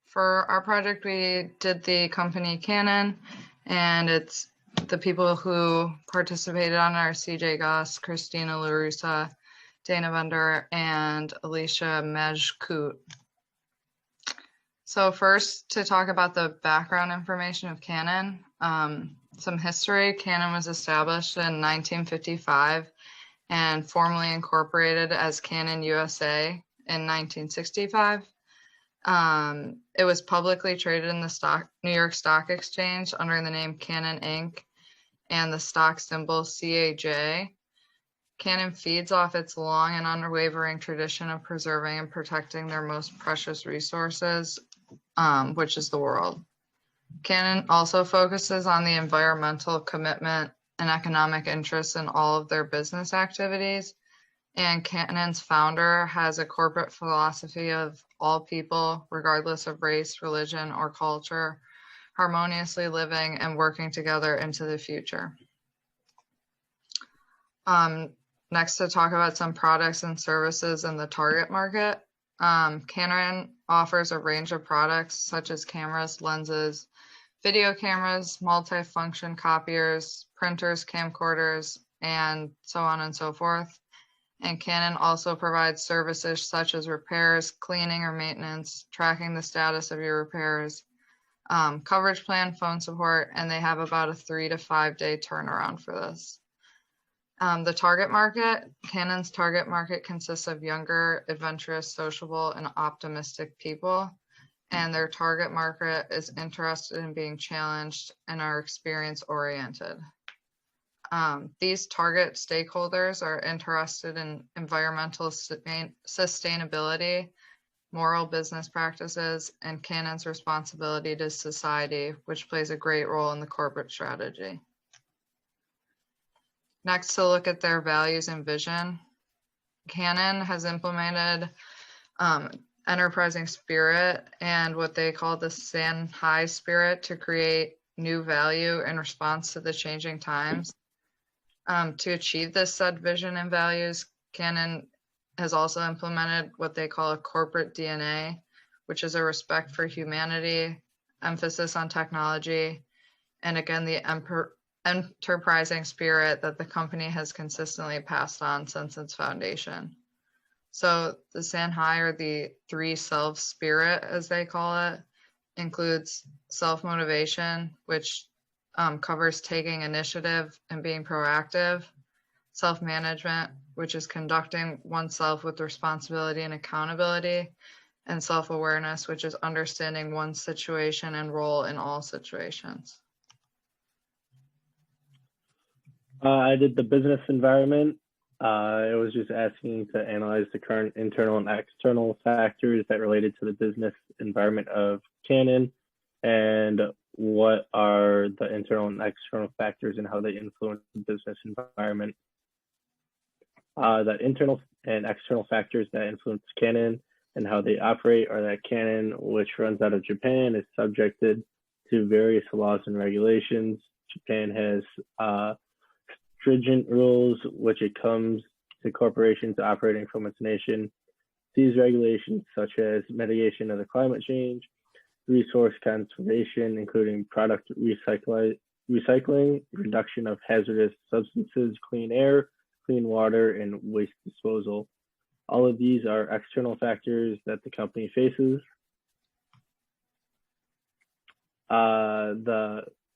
For our project, we did the company Canon, and it's the people who participated on our CJ Goss, Christina LaRussa, Dana Bender, and Alicia Mejkut. So first, to talk about the background information of Canon, some history. Canon was established in 1955 and formally incorporated as Canon USA in 1965. It was publicly traded in the New York Stock Exchange under the name Canon Inc. and the stock symbol CAJ. Canon feeds off its long and unwavering tradition of preserving and protecting their most precious resources, which is the world. Canon also focuses on the environmental commitment and economic interests in all of their business activities. And Canon's founder has a corporate philosophy of all people, regardless of race, religion, or culture, harmoniously living and working together into the future. Next, to talk about some products and services in the target market. Canon offers a range of products such as cameras, lenses, video cameras, multi-function copiers, printers, camcorders, and so on and so forth. And Canon also provides services such as repairs, cleaning or maintenance, tracking the status of your repairs, coverage plan, phone support, and they have about a 3 to 5 day turnaround for this. The target market, Canon's target market consists of younger, adventurous, sociable, and optimistic people. And their target market is interested in being challenged and are experience oriented. These target stakeholders are interested in environmental sustainability, moral business practices, and Canon's responsibility to society, which plays a great role in the corporate strategy. Next, to look at their values and vision. Canon has implemented enterprising spirit and what they call the Shanghai spirit to create new value in response to the changing times. To achieve this said vision and values, Canon has also implemented what they call a corporate DNA, which is a respect for humanity, emphasis on technology, and again, the enterprising spirit that the company has consistently passed on since its foundation. So the Shanghai, or the 3 self spirit, as they call it, includes self-motivation, which covers taking initiative and being proactive, self-management, which is conducting oneself with responsibility and accountability, and self-awareness, which is understanding one's situation and role in all situations. I did the business environment. It was just asking to analyze the current internal and external factors that related to the business environment of Canon, and what are the internal and external factors and how they influence the business environment. The internal and external factors that influence Canon and how they operate are that Canon, which runs out of Japan, is subjected to various laws and regulations. Japan has stringent rules which it comes to corporations operating from its nation. These regulations, such as mitigation of the climate change, resource conservation, including product recycling, reduction of hazardous substances, clean air, clean water, and waste disposal. All of these are external factors that the company faces.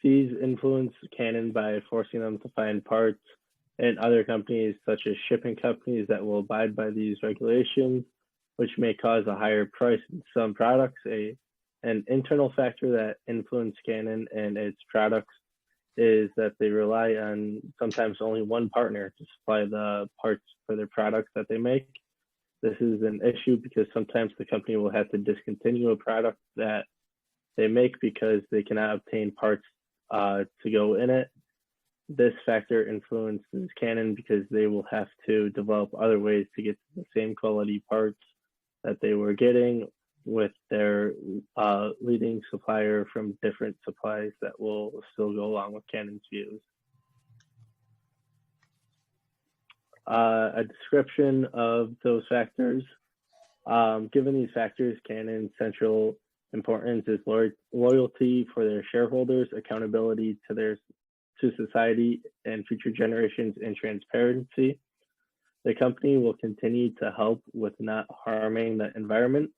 These influence Canon by forcing them to find parts and other companies, such as shipping companies, that will abide by these regulations, which may cause a higher price in some products. An internal factor that influences Canon and its products is that they rely on sometimes only one partner to supply the parts for their products that they make. This is an issue because sometimes the company will have to discontinue a product that they make because they cannot obtain parts to go in it. This factor influences Canon because they will have to develop other ways to get the same quality parts that they were getting with their leading supplier from different supplies that will still go along with Canon's views. A description of those factors. Given these factors, Canon's central importance is loyalty for their shareholders, accountability to society and future generations, and transparency. The company will continue to help with not harming the environment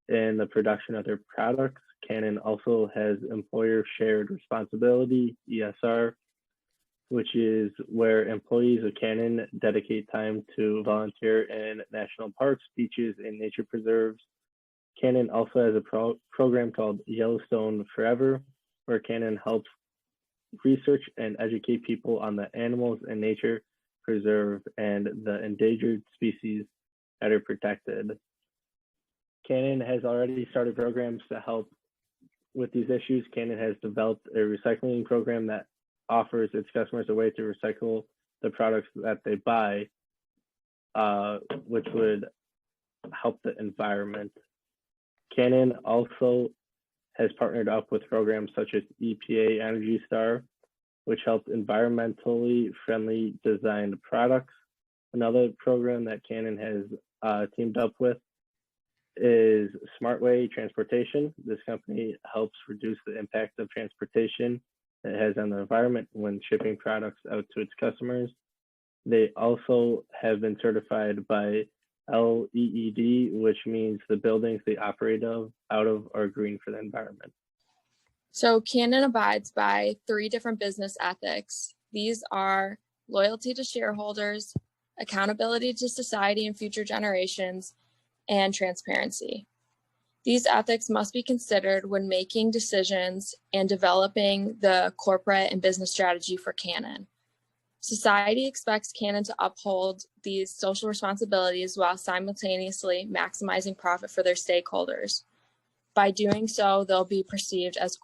in the production of their products. Canon also has employer shared responsibility, ESR, which is where employees of Canon dedicate time to volunteer in national parks, beaches, and nature preserves. Canon also has a program called Yellowstone Forever, where Canon helps research and educate people on the animals in nature preserve and the endangered species that are protected. Canon has already started programs to help with these issues. Canon has developed a recycling program that offers its customers a way to recycle the products that they buy, which would help the environment. Canon also has partnered up with programs such as EPA Energy Star, which helped environmentally friendly designed products. Another program that Canon has teamed up with is Smartway Transportation. This company helps reduce the impact of transportation that it has on the environment when shipping products out to its customers. They also have been certified by LEED, which means the buildings they operate out of are green for the environment. So Canon abides by 3 different business ethics. These are loyalty to shareholders, accountability to society and future generations, and transparency. These ethics must be considered when making decisions and developing the corporate and business strategy for Canon. Society expects Canon to uphold these social responsibilities while simultaneously maximizing profit for their stakeholders. By doing so, they'll be perceived as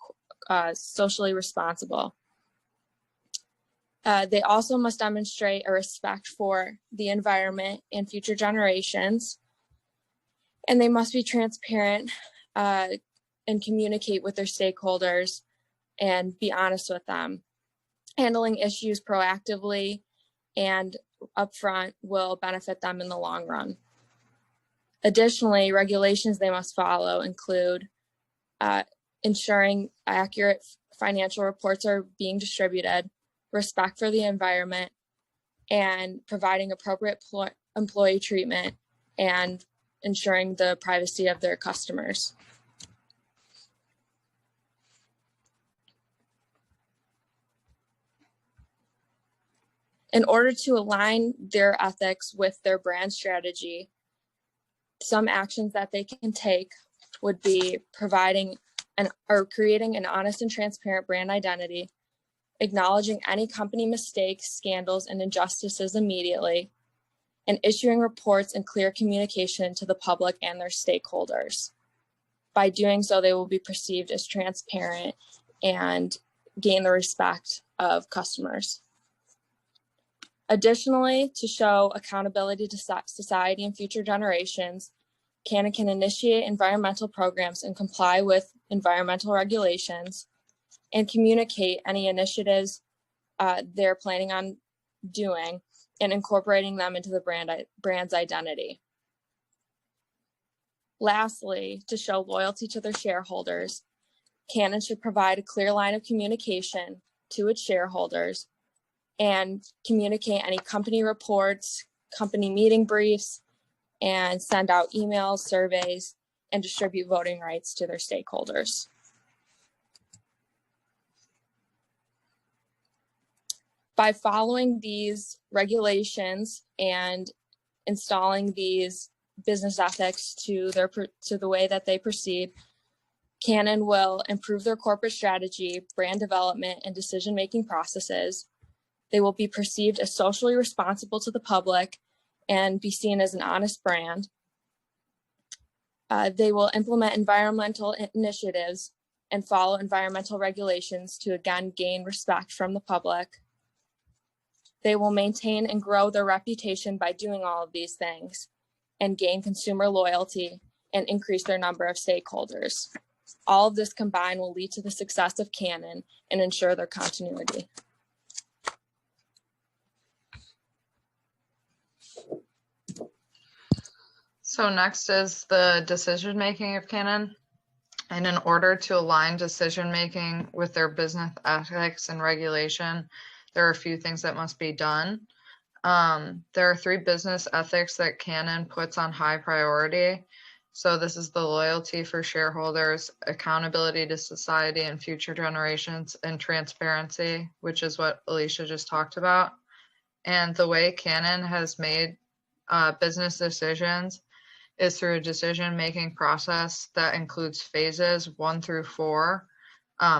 socially responsible. They also must demonstrate a respect for the environment and future generations, and they must be transparent and communicate with their stakeholders and be honest with them. Handling issues proactively and upfront will benefit them in the long run. Additionally, regulations they must follow include ensuring accurate financial reports are being distributed, respect for the environment, and providing appropriate employee treatment and ensuring the privacy of their customers. In order to align their ethics with their brand strategy, some actions that they can take would be providing or creating an honest and transparent brand identity, acknowledging any company mistakes, scandals, and injustices immediately, and issuing reports and clear communication to the public and their stakeholders. By doing so, they will be perceived as transparent and gain the respect of customers. Additionally, to show accountability to society and future generations, Canon can initiate environmental programs and comply with environmental regulations and communicate any initiatives they're planning on doing and incorporating them into the brand's identity. Lastly, to show loyalty to their shareholders, Canon should provide a clear line of communication to its shareholders and communicate any company reports, company meeting briefs, and send out emails, surveys, and distribute voting rights to their stakeholders. By following these regulations and installing these business ethics to the way that they proceed, Canon will improve their corporate strategy, brand development, and decision-making processes. They will be perceived as socially responsible to the public and be seen as an honest brand. They will implement environmental initiatives and follow environmental regulations to again gain respect from the public. They will maintain and grow their reputation by doing all of these things and gain consumer loyalty and increase their number of stakeholders. All of this combined will lead to the success of Canon and ensure their continuity. So next is the decision making of Canon. And in order to align decision-making with their business ethics and regulation, there are a few things that must be done. There are 3 business ethics that Canon puts on high priority. So this is the loyalty for shareholders, accountability to society and future generations, and transparency, which is what Alicia just talked about. And the way Canon has made business decisions is through a decision-making process that includes phases 1 through 4.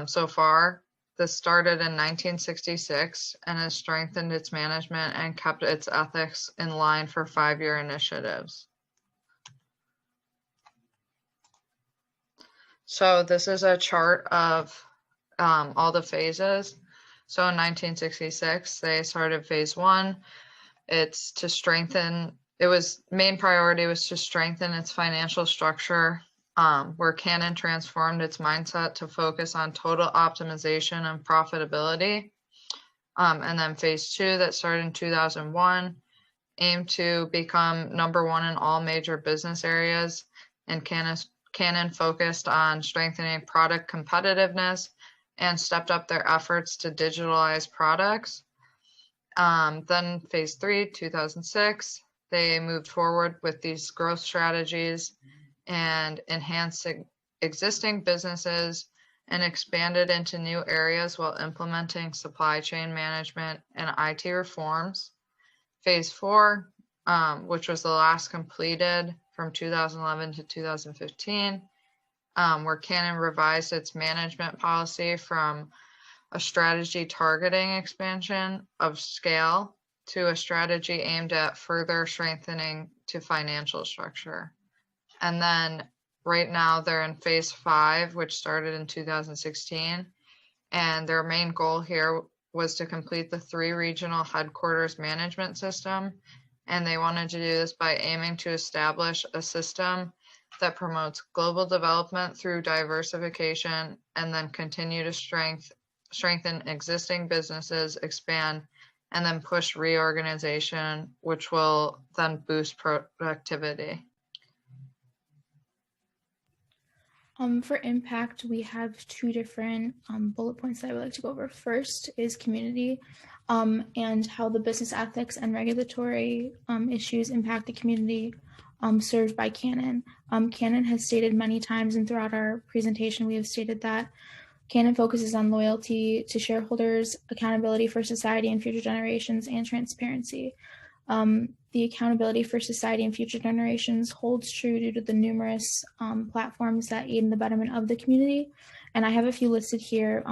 So far, this started in 1966 and has strengthened its management and kept its ethics in line for 5-year initiatives. So this is a chart of all the phases. So in 1966, they started phase 1. It's to strengthen, main priority was to strengthen its financial structure, where Canon transformed its mindset to focus on total optimization and profitability. And then phase 2 that started in 2001 aimed to become #1 in all major business areas, and Canon focused on strengthening product competitiveness and stepped up their efforts to digitalize products. Then phase 3, 2006, they moved forward with these growth strategies and enhanced existing businesses and expanded into new areas while implementing supply chain management and IT reforms. Phase 4, which was the last completed from 2011 to 2015, where Canon revised its management policy from a strategy targeting expansion of scale to a strategy aimed at further strengthening to financial structure. And then right now they're in phase 5, which started in 2016. And their main goal here was to complete the 3 regional headquarters management system. And they wanted to do this by aiming to establish a system that promotes global development through diversification and then continue to strengthen existing businesses, expand, and then push reorganization, which will then boost productivity. For impact, we have 2 different bullet points that I would like to go over. First is community, and how the business ethics and regulatory issues impact the community served by Canon. Canon has stated many times, and throughout our presentation, we have stated that Canon focuses on loyalty to shareholders, accountability for society and future generations, and transparency. The accountability for society and future generations holds true due to the numerous platforms that aid in the betterment of the community. And I have a few listed here.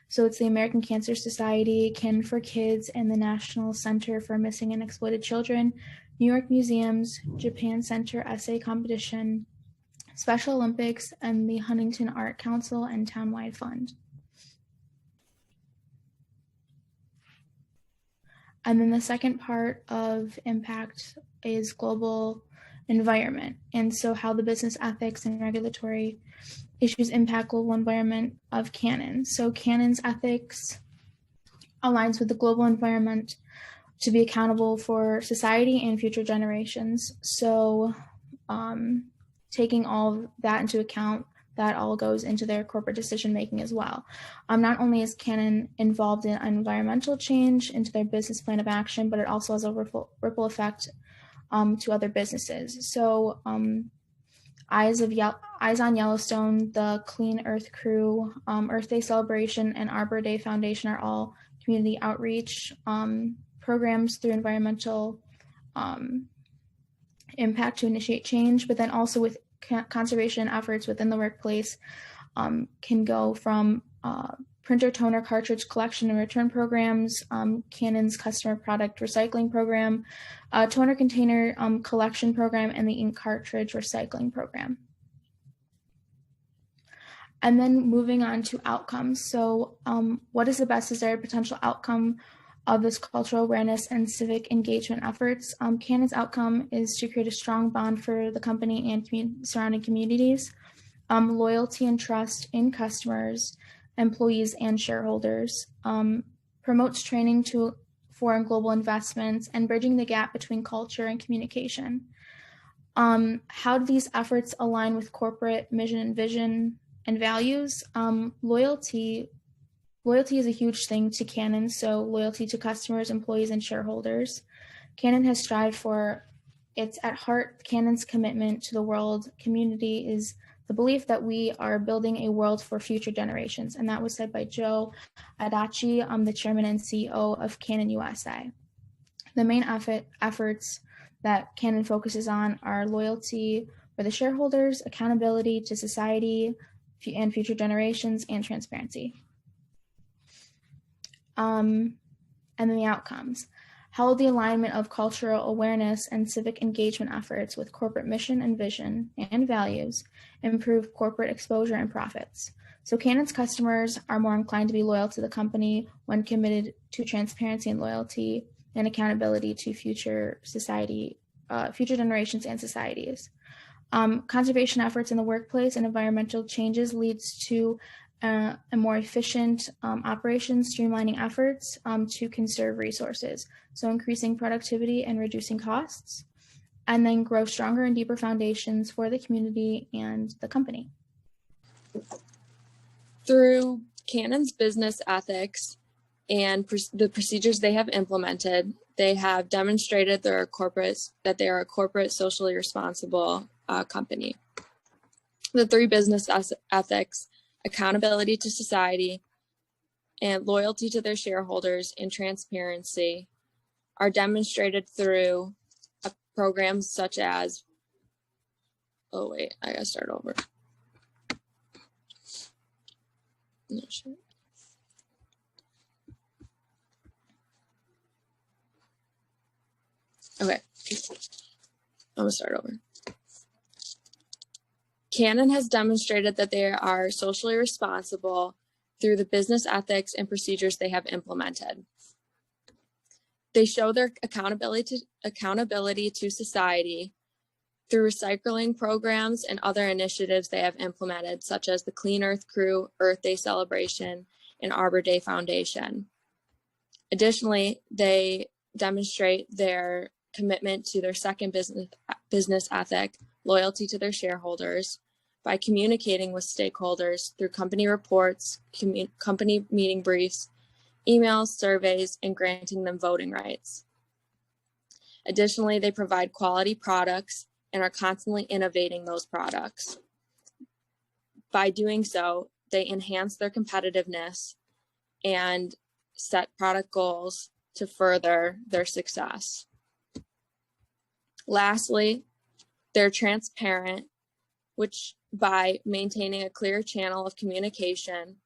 So it's the American Cancer Society, Kin for Kids, and the National Center for Missing and Exploited Children, New York Museums, Japan Center Essay Competition, Special Olympics, and the Huntington Art Council and Townwide Fund. And then the second part of impact is global environment. And so how the business ethics and regulatory issues impact global environment of Canon. So Canon's ethics aligns with the global environment to be accountable for society and future generations. So taking all that into account, that all goes into their corporate decision making as well. Not only is Canon involved in environmental change into their business plan of action, but it also has a ripple effect to other businesses. So Eyes on Yellowstone, the Clean Earth Crew, Earth Day Celebration, and Arbor Day Foundation are all community outreach programs through environmental impact to initiate change, but then also with conservation efforts within the workplace can go from printer toner cartridge collection and return programs, Canon's customer product recycling program, toner container collection program, and the ink cartridge recycling program. And then moving on to outcomes. So what is the best desired potential outcome of this cultural awareness and civic engagement efforts? Canon's outcome is to create a strong bond for the company and surrounding communities, loyalty and trust in customers, employees, and shareholders, promotes training to foreign global investments, and bridging the gap between culture and communication. How do these efforts align with corporate mission and vision? and values. Loyalty is a huge thing to Canon, so loyalty to customers, employees, and shareholders. Canon has strived for, it's at heart, Canon's commitment to the world community is the belief that we are building a world for future generations. And that was said by Joe Adachi, the chairman and CEO of Canon USA. The main efforts that Canon focuses on are loyalty for the shareholders, accountability to society and future generations, and transparency. And then the outcomes. Held the alignment of cultural awareness and civic engagement efforts with corporate mission and vision and values, improve corporate exposure and profits. So Canon's customers are more inclined to be loyal to the company when committed to transparency and loyalty and accountability to future generations and societies. Conservation efforts in the workplace and environmental changes leads to a more efficient operations, streamlining efforts to conserve resources. So increasing productivity and reducing costs, and then grow stronger and deeper foundations for the community and the company. Through Canon's business ethics and the procedures they have implemented, they have demonstrated that they are a corporate socially responsible company. The three business ethics, accountability to society, and loyalty to their shareholders and transparency, are demonstrated through programs such as, oh wait, I gotta start over. No shit. Okay, I'm gonna start over. Canon has demonstrated that they are socially responsible through the business ethics and procedures they have implemented. They show their accountability to society through recycling programs and other initiatives they have implemented, such as the Clean Earth Crew, Earth Day celebration, and Arbor Day Foundation. Additionally, they demonstrate their commitment to their second business ethic, loyalty to their shareholders, by communicating with stakeholders through company reports, company meeting briefs, emails, surveys, and granting them voting rights. Additionally, they provide quality products and are constantly innovating those products. By doing so, they enhance their competitiveness and set product goals to further their success. Lastly, they're transparent, which by maintaining a clear channel of communication,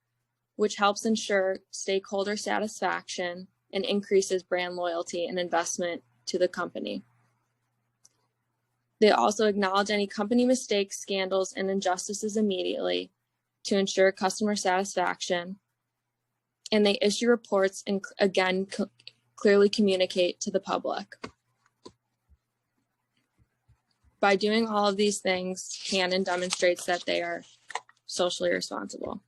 which helps ensure stakeholder satisfaction and increases brand loyalty and investment to the company. They also acknowledge any company mistakes, scandals, and injustices immediately to ensure customer satisfaction. And they issue reports and again, clearly communicate to the public. By doing all of these things, Canon demonstrates that they are socially responsible.